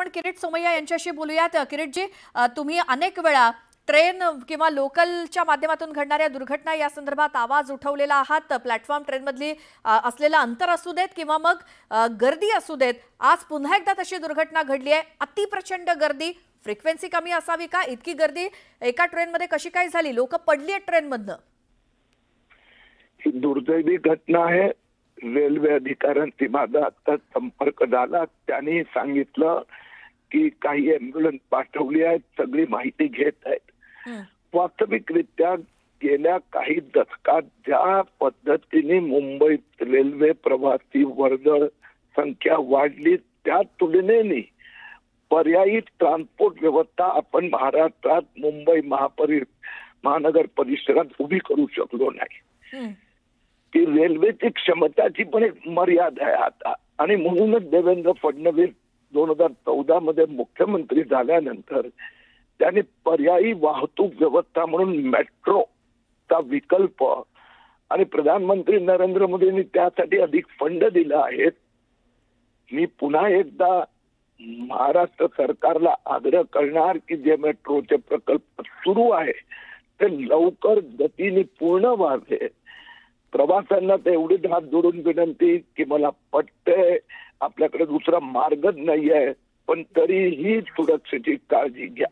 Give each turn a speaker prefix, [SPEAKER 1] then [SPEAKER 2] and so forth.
[SPEAKER 1] आपण किरीट सोमय्या यांच्याशी बोलूयात। किरीटजी, तुम्ही अनेक वेळा ट्रेन किंवा लोकलच्या माध्यमातून घडणाऱ्या दुर्घटना या संदर्भात आवाज उठवलेला आहात। प्लॅटफॉर्म ट्रेनमधली असलेलं अंतर असू देत किंवा मग गर्दी असू देत, आज पुन्हा एकदा तशी दुर्घटना घडली आहे। अतिप्रचंड गर्दी, फ्रिक्वेन्सी कमी असावी का? इतकी गर्दी एका ट्रेनमध्ये कशी काय झाली? लोक पडली आहेत ट्रेनमधनं?
[SPEAKER 2] ही दुर्दैवी घटना आहे। रेल्वे अधिकाऱ्यांशी माझा आता संपर्क झाला, त्यांनी सांगितलं की काही ॲम्ब्युलन्स पाठवली आहेत, सगळी माहिती घेत आहेत। वास्तविकरित्या गेल्या काही दशकात ज्या पद्धतीने मुंबईत रेल्वे प्रवासी वर्दळ संख्या वाढली, त्या तुलनेने पर्यायी ट्रान्सपोर्ट व्यवस्था आपण महाराष्ट्रात मुंबई महानगर परिसरात उभी करू शकलो नाही। की रेल्वेची क्षमताची पण एक मर्यादा आहे आता, आणि म्हणूनच देवेंद्र फडणवीस 2014 मध्ये मुख्यमंत्री झाल्यानंतर त्यांनी पर्यायी वाहतूक व्यवस्था म्हणून मेट्रोचा विकल्प, आणि प्रधानमंत्री नरेंद्र मोदींनी त्यासाठी अधिक फंड दिला आहे। मी पुन्हा एकदा महाराष्ट्र सरकारला आग्रह करणार की जे मेट्रोचे प्रकल्प सुरू आहे ते लवकर गतीने पूर्ण व्हावे। प्रवाशांना ते एवढीच हात जोडून विनंती की मला पटतंय, आपल्याकडे दुसरा मार्गच नाहीये, पण तरीही सुरक्षेची काळजी घ्या।